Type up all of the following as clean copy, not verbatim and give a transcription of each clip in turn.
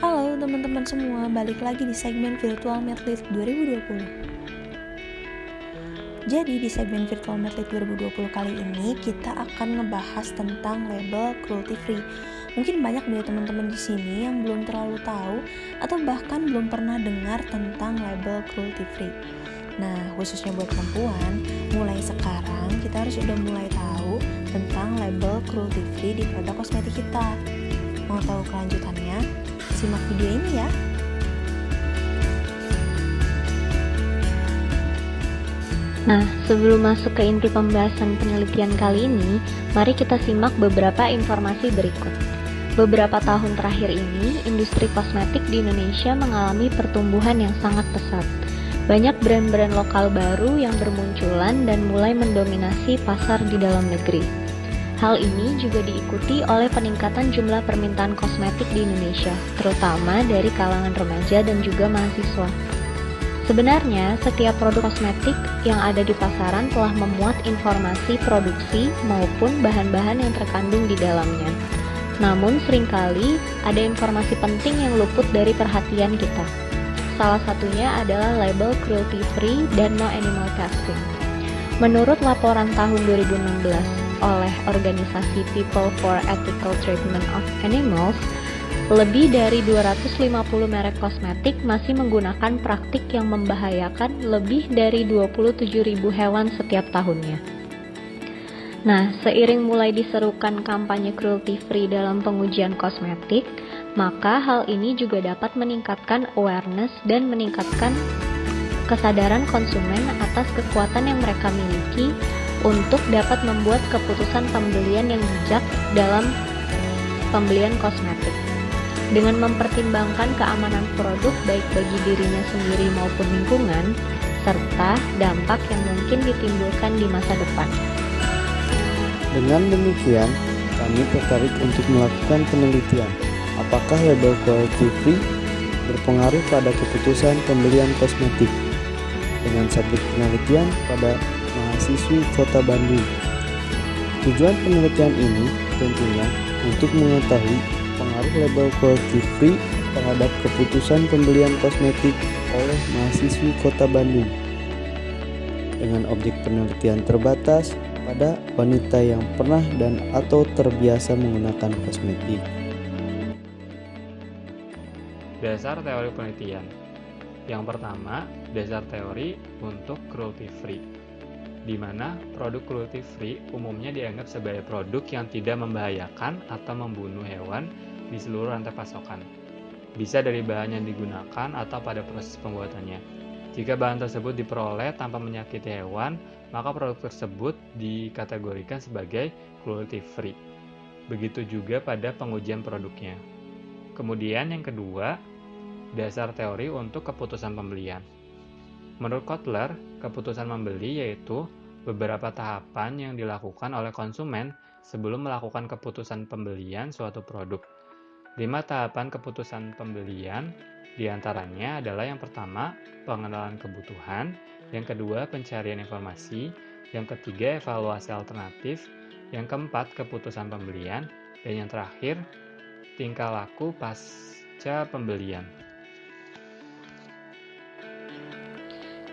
Halo teman-teman semua, balik lagi di segmen Virtual Medlit 2020. Jadi di segmen Virtual Medlit 2020 kali ini kita akan ngebahas tentang label cruelty free. Mungkin banyak dari teman-teman di sini yang belum terlalu tahu atau bahkan belum pernah dengar tentang label cruelty free. Nah, khususnya buat perempuan, mulai sekarang kita harus udah mulai tahu tentang label cruelty free di produk kosmetik kita. Mau tahu kelanjutannya? Simak video ini ya. Nah, sebelum masuk ke inti pembahasan penelitian kali ini, mari kita simak beberapa informasi berikut. Beberapa tahun terakhir ini, industri kosmetik di Indonesia mengalami pertumbuhan yang sangat pesat. Banyak brand-brand lokal baru yang bermunculan dan mulai mendominasi pasar di dalam negeri. Hal ini juga diikuti oleh peningkatan jumlah permintaan kosmetik di Indonesia, terutama dari kalangan remaja dan juga mahasiswa. Sebenarnya, setiap produk kosmetik yang ada di pasaran telah memuat informasi produksi maupun bahan-bahan yang terkandung di dalamnya. Namun, seringkali ada informasi penting yang luput dari perhatian kita. Salah satunya adalah label cruelty free dan no animal testing. Menurut laporan tahun 2016 oleh organisasi People for Ethical Treatment of Animals, lebih dari 250 merek kosmetik masih menggunakan praktik yang membahayakan lebih dari 27.000 hewan setiap tahunnya. Nah, seiring mulai diserukan kampanye cruelty free dalam pengujian kosmetik, maka hal ini juga dapat meningkatkan awareness dan meningkatkan kesadaran konsumen atas kekuatan yang mereka miliki untuk dapat membuat keputusan pembelian yang bijak dalam pembelian kosmetik. Dengan mempertimbangkan keamanan produk baik bagi dirinya sendiri maupun lingkungan, serta dampak yang mungkin ditimbulkan di masa depan. Dengan demikian, kami tertarik untuk melakukan penelitian apakah label cruelty free berpengaruh pada keputusan pembelian kosmetik dengan subjek penelitian pada mahasiswi Kota Bandung. Tujuan penelitian ini tentunya untuk mengetahui pengaruh label cruelty free terhadap keputusan pembelian kosmetik oleh mahasiswi Kota Bandung dengan objek penelitian terbatas pada wanita yang pernah dan atau terbiasa menggunakan kosmetik. Dasar teori penelitian. Yang pertama, dasar teori untuk cruelty free, di mana produk cruelty free umumnya dianggap sebagai produk yang tidak membahayakan atau membunuh hewan di seluruh rantai pasokan. Bisa dari bahan yang digunakan atau pada proses pembuatannya. Jika bahan tersebut diperoleh tanpa menyakiti hewan, maka produk tersebut dikategorikan sebagai cruelty free. Begitu juga pada pengujian produknya. Kemudian yang kedua, dasar teori untuk keputusan pembelian. Menurut Kotler, keputusan membeli yaitu beberapa tahapan yang dilakukan oleh konsumen sebelum melakukan keputusan pembelian suatu produk. 5 tahapan keputusan pembelian diantaranya adalah yang pertama, pengenalan kebutuhan, yang kedua, pencarian informasi, yang ketiga, evaluasi alternatif, yang keempat, keputusan pembelian, dan yang terakhir, tingkah laku pasca pembelian.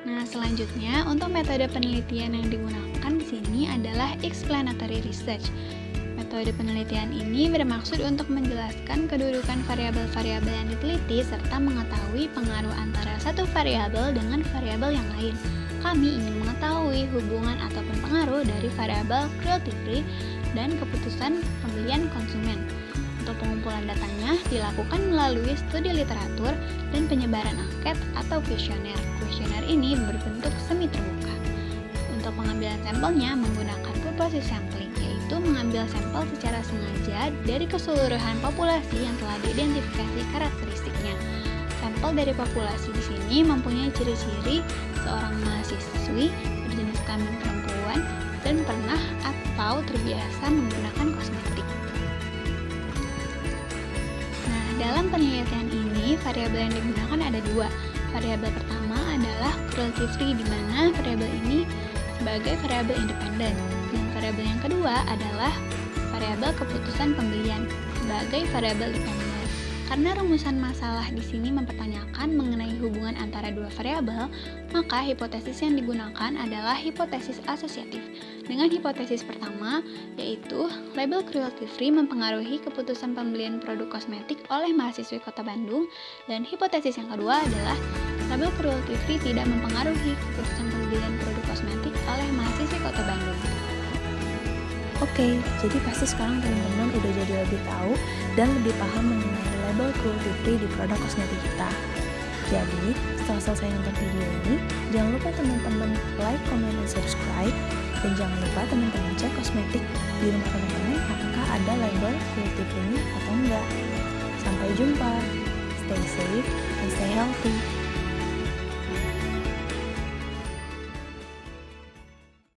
Nah, selanjutnya untuk metode penelitian yang digunakan di sini adalah explanatory research. Metode penelitian ini bermaksud untuk menjelaskan kedudukan variabel-variabel yang diteliti serta mengetahui pengaruh antara satu variabel dengan variabel yang lain. Kami ingin mengetahui hubungan ataupun pengaruh dari variabel cruelty free dan keputusan pembelian konsumen. Untuk pengumpulan datanya dilakukan melalui studi literatur dan penyebaran angket atau kuesioner. Kuesioner ini berbentuk semi terbuka. Untuk pengambilan sampelnya menggunakan purposive sampling, yaitu mengambil sampel secara sengaja dari keseluruhan populasi yang telah diidentifikasi karakteristiknya. Sampel dari populasi di sini mempunyai ciri-ciri seorang mahasiswi berjenis kelamin perempuan dan pernah atau terbiasa menggunakan kosmetik. Nah, dalam penelitian ini variabel yang digunakan ada 2. Variabel pertama adalah cruelty free, di mana variabel ini sebagai variabel independen, dan variabel yang kedua adalah variabel keputusan pembelian sebagai variabel dependen. Karena rumusan masalah di sini mempertanyakan mengenai hubungan antara dua variabel, maka hipotesis yang digunakan adalah hipotesis asosiatif. Dengan hipotesis pertama, yaitu label cruelty free mempengaruhi keputusan pembelian produk kosmetik oleh mahasiswi Kota Bandung, dan hipotesis yang kedua adalah label cruelty free tidak mempengaruhi keputusan pembelian produk kosmetik oleh mahasiswi Kota Bandung. Oke, jadi pasti sekarang teman-teman udah jadi lebih tahu dan lebih paham mengenai label cruelty free di produk kosmetik kita. Jadi, setelah selesai nonton video ini, jangan lupa teman-teman like, comment, dan subscribe. Dan jangan lupa teman-teman cek kosmetik di rumah teman-teman apakah ada label cruelty free atau enggak. Sampai jumpa, stay safe and stay healthy.